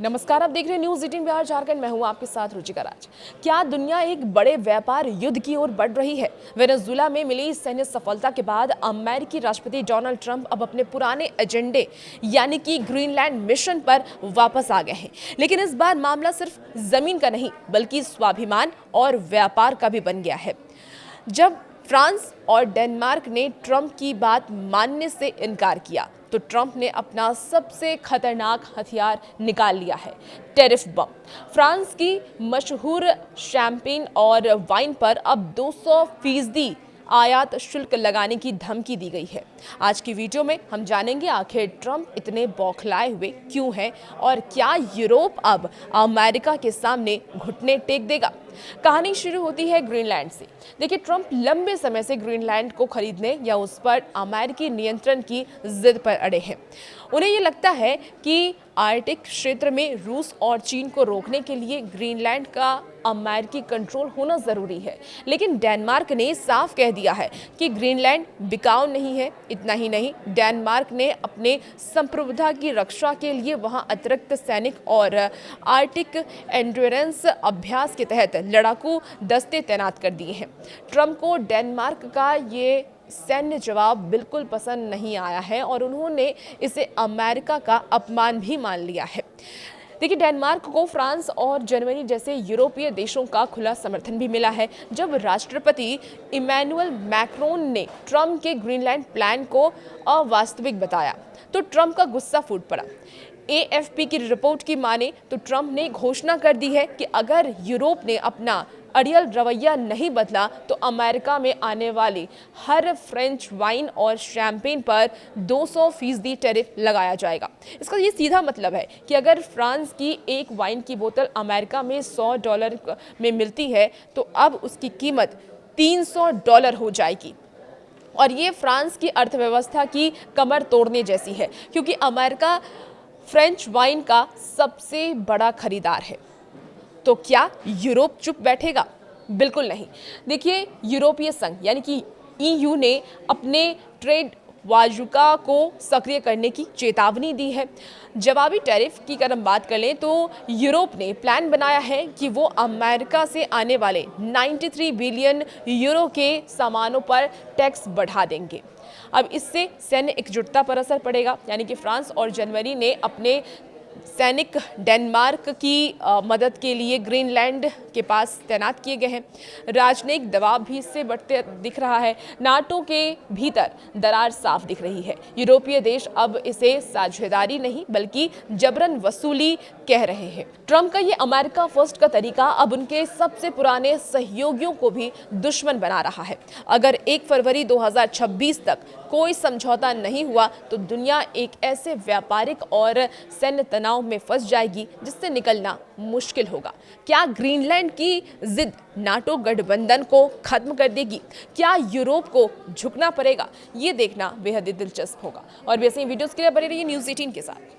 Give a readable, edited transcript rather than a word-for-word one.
नमस्कार, आप देख रहे हैं न्यूज 18 बिहार झारखंड। मैं हूं आपके साथ रुचिका राज। क्या दुनिया एक बड़े व्यापार युद्ध की ओर बढ़ रही है? वेनेजुएला में मिली सैन्य सफलता के बाद अमेरिकी राष्ट्रपति डोनाल्ड ट्रंप अब अपने पुराने एजेंडे यानी कि ग्रीनलैंड मिशन पर वापस आ गए हैं। लेकिन इस बार मामला सिर्फ जमीन का नहीं बल्कि स्वाभिमान और व्यापार का भी बन गया है। जब फ्रांस और डेनमार्क ने ट्रंप की बात मानने से इनकार किया तो ट्रंप ने अपना सबसे खतरनाक हथियार निकाल लिया है, टैरिफ बम। फ्रांस की मशहूर शैंपेन और वाइन पर अब 200% आयात शुल्क लगाने की धमकी दी गई है। आज की वीडियो में हम जानेंगे आखिर ट्रंप इतने बौखलाए हुए क्यों हैं और क्या यूरोप अब अमेरिका के सामने घुटने टेक देगा। कहानी शुरू होती है ग्रीनलैंड से। देखिए, ट्रंप लंबे समय से ग्रीनलैंड को खरीदने या उस पर अमेरिकी नियंत्रण की जिद पर अड़े हैं। उन्हें ये लगता है कि आर्कटिक क्षेत्र में रूस और चीन को रोकने के लिए ग्रीनलैंड का अमेरिकी कंट्रोल होना जरूरी है। लेकिन डेनमार्क ने साफ कह दिया है कि ग्रीनलैंड बिकाऊ नहीं है। इतना ही नहीं, डेनमार्क ने अपने संप्रभुता की रक्षा के लिए वहां अतिरिक्त सैनिक और आर्कटिक एंड्योरेंस अभ्यास के तहत लड़ाकू दस्ते तैनात कर दिए हैं। ट्रंप को डेनमार्क का ये सैन्य जवाब बिल्कुल पसंद नहीं आया है और उन्होंने इसे अमेरिका का अपमान भी मान लिया है। देखिए, डेनमार्क को फ्रांस और जर्मनी जैसे यूरोपीय देशों का खुला समर्थन भी मिला है। जब राष्ट्रपति इमैनुअल मैक्रोन ने ट्रंप के ग्रीनलैंड प्लान को अवास्तविक बताया तो ट्रंप का गुस्सा फूट पड़ा। AFP की रिपोर्ट की माने तो ट्रंप ने घोषणा कर दी है कि अगर यूरोप ने अपना अड़ियल रवैया नहीं बदला तो अमेरिका में आने वाली हर फ्रेंच वाइन और शैंपेन पर 200% टैरिफ लगाया जाएगा। इसका ये सीधा मतलब है कि अगर फ्रांस की एक वाइन की बोतल अमेरिका में $100 में मिलती है तो अब उसकी कीमत $300 हो जाएगी। और ये फ्रांस की अर्थव्यवस्था की कमर तोड़ने जैसी है, क्योंकि अमेरिका फ्रेंच वाइन का सबसे बड़ा खरीदार है। तो क्या यूरोप चुप बैठेगा? बिल्कुल नहीं। देखिए, यूरोपीय संघ यानी कि EU ने अपने ट्रेड वाजुका को सक्रिय करने की चेतावनी दी है। जवाबी टैरिफ की अगर हम बात कर लें तो यूरोप ने प्लान बनाया है कि वो अमेरिका से आने वाले 93 बिलियन यूरो के सामानों पर टैक्स बढ़ा देंगे। अब इससे सैन्य एकजुटता पर असर पड़ेगा, यानी कि फ्रांस और जर्मनी ने अपने सैनिक डेनमार्क की मदद के लिए ग्रीनलैंड के पास तैनात किए गए हैं। राजनयिक दबाव भी इससे बढ़ते दिख रहा है। नाटो के भीतर दरार साफ दिख रही है। यूरोपीय देश अब इसे साझेदारी नहीं बल्कि जबरन वसूली कह रहे हैं। ट्रंप का ये अमेरिका फर्स्ट का तरीका अब उनके सबसे पुराने सहयोगियों को भी दुश्मन बना रहा है। अगर 1 फरवरी 2026 तक कोई समझौता नहीं हुआ तो दुनिया एक ऐसे व्यापारिक और सैन्य तनाव में फंस जाएगी जिससे निकलना मुश्किल होगा। क्या ग्रीनलैंड की जिद नाटो गठबंधन को खत्म कर देगी? क्या यूरोप को झुकना पड़ेगा? ये देखना बेहद दिलचस्प होगा। और वैसे ही वीडियोस के लिए बने रहिए न्यूज़ 18 के साथ।